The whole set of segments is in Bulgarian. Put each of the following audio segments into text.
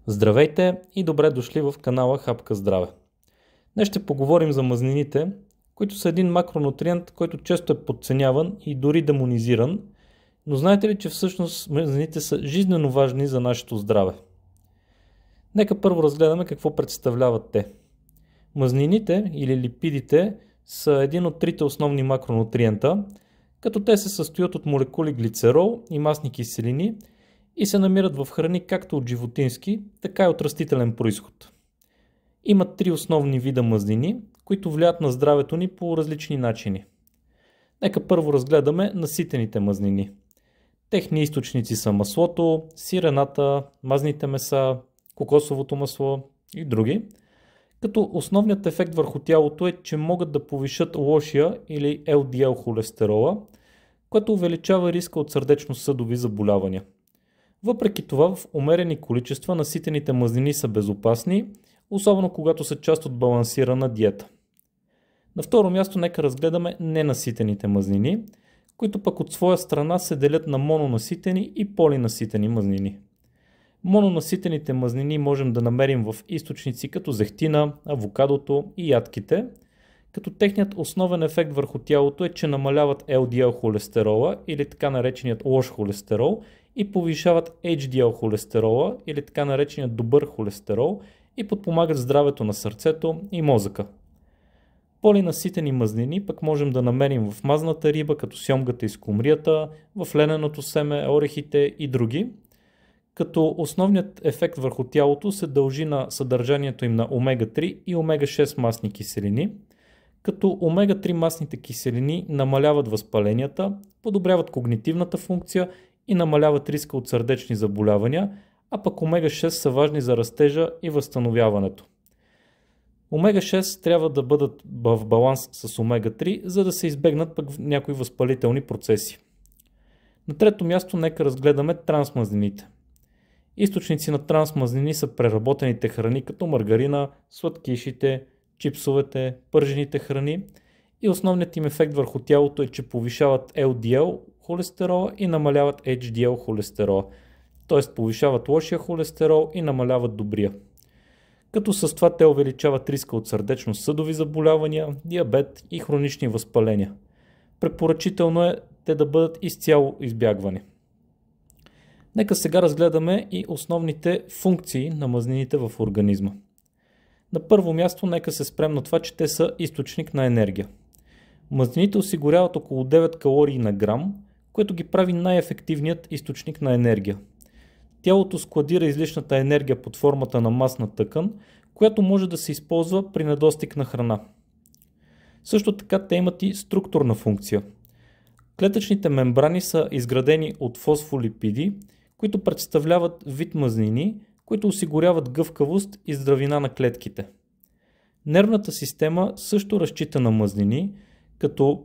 Здравейте и добре дошли в канала Хапка Здраве. Днес ще поговорим за мазнините, които са един макронутриент, който често е подценяван и дори демонизиран, но знаете ли, че всъщност мазнините са жизнено важни за нашето здраве? Нека първо разгледаме какво представляват те. Мазнините или липидите са един от трите основни макронутриента, като те се състоят от молекули глицерол и масни киселини и се намират в храни както от животински, така и от растителен произход. Има три основни вида мазнини, които влияят на здравето ни по различни начини. Нека първо разгледаме наситените мазнини. Техни източници са маслото, сирената, мазните меса, кокосовото масло и други, като основният ефект върху тялото е, че могат да повишат лошия или LDL холестерола, което увеличава риска от сърдечно-съдови заболявания. Въпреки това, в умерени количества наситените мазнини са безопасни, особено когато са част от балансирана диета. На второ място нека разгледаме ненаситените мазнини, които пък от своя страна се делят на мононаситени и полинаситени мазнини. Мононаситените мазнини можем да намерим в източници като зехтина, авокадото и ядките, като техният основен ефект върху тялото е, че намаляват LDL холестерола или така нареченият лош холестерол и повишават HDL холестерола или така нареченият добър холестерол и подпомагат здравето на сърцето и мозъка. Полинаситени мазнини пък можем да намерим в мазната риба, като сьомгата и скумрията, в лененото семе, орехите и други, като основният ефект върху тялото се дължи на съдържанието им на омега-3 и омега-6 масни киселини, като омега-3 масните киселини намаляват възпаленията, подобряват когнитивната функция и намаляват риска от сърдечни заболявания, а пък омега-6 са важни за растежа и възстановяването. Омега-6 трябва да бъдат в баланс с омега-3, за да се избегнат пък някои възпалителни процеси. На трето място нека разгледаме трансмазнините. Източници на трансмазнини са преработените храни като маргарина, сладкишите, чипсовете, пържените храни и основният им ефект върху тялото е, че повишават LDL холестерола и намаляват HDL холестерола, т.е. повишават лошия холестерол и намаляват добрия. Като с това те увеличават риска от сърдечно-съдови заболявания, диабет и хронични възпаления. Препоръчително е те да бъдат изцяло избягвани. Нека сега разгледаме и основните функции на мазнините в организма. На първо място нека се спрем на това, че те са източник на енергия. Мазнините осигуряват около 9 калории на грам, което ги прави най-ефективният източник на енергия. Тялото складира излишната енергия под формата на масна тъкан, която може да се използва при недостиг на храна. Също така те имат и структурна функция. Клетъчните мембрани са изградени от фосфолипиди, които представляват вид мазнини, които осигуряват гъвкавост и здравина на клетките. Нервната система също разчита на мазнини, като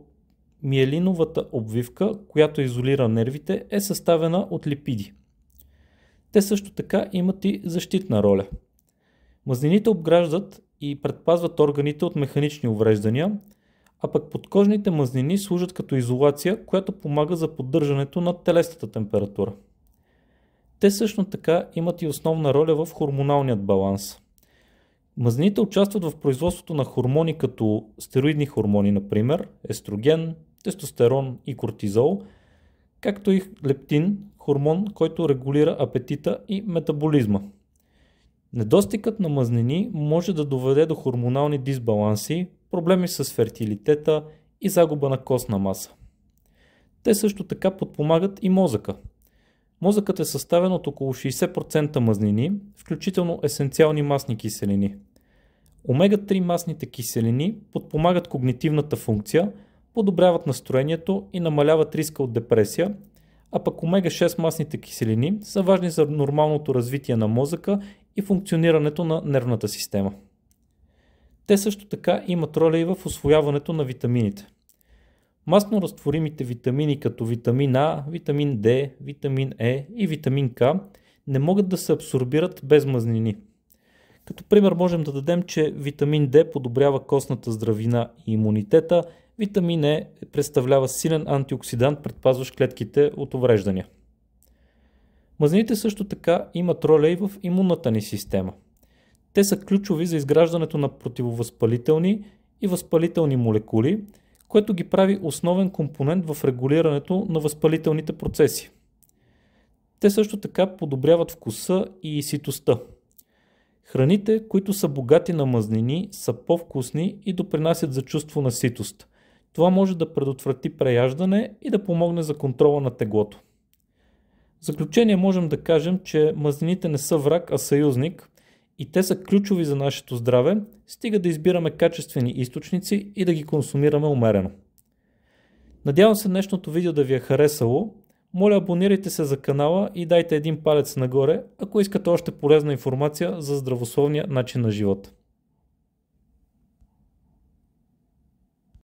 миелиновата обвивка, която изолира нервите, е съставена от липиди. Те също така имат и защитна роля. Мазнините обграждат и предпазват органите от механични увреждания, а пък подкожните мазнини служат като изолация, която помага за поддържането на телесната температура. Те също така имат и основна роля в хормоналният баланс. Мазнините участват в производството на хормони като стероидни хормони, например естроген, тестостерон и кортизол, както и лептин, хормон, който регулира апетита и метаболизма. Недостигът на мазнини може да доведе до хормонални дисбаланси, проблеми с фертилитета и загуба на костна маса. Те също така подпомагат и мозъка. Мозъкът е съставен от около 60% мазнини, включително есенциални масни киселини. Омега-3 масните киселини подпомагат когнитивната функция, подобряват настроението и намаляват риска от депресия, а пък омега-6 масните киселини са важни за нормалното развитие на мозъка и функционирането на нервната система. Те също така имат роля и в усвояването на витамините. Масно разтворимите витамини като витамин А, витамин D, витамин Е и витамин К не могат да се абсорбират без мазнини. Като пример можем да дадем, че витамин D подобрява костната здравина и имунитета, витамин Е представлява силен антиоксидант, предпазващ клетките от увреждания. Мазнините също така имат роля и в имунната ни система. Те са ключови за изграждането на противовъзпалителни и възпалителни молекули, което ги прави основен компонент в регулирането на възпалителните процеси. Те също така подобряват вкуса и ситостта. Храните, които са богати на мазнини, са по-вкусни и допринасят за чувство на ситост. Това може да предотврати преяждане и да помогне за контрола на теглото. В заключение можем да кажем, че мазнините не са враг, а съюзник и те са ключови за нашето здраве, стига да избираме качествени източници и да ги консумираме умерено. Надявам се днешното видео да ви е харесало. Моля, абонирайте се за канала и дайте един палец нагоре, ако искате още полезна информация за здравословния начин на живота.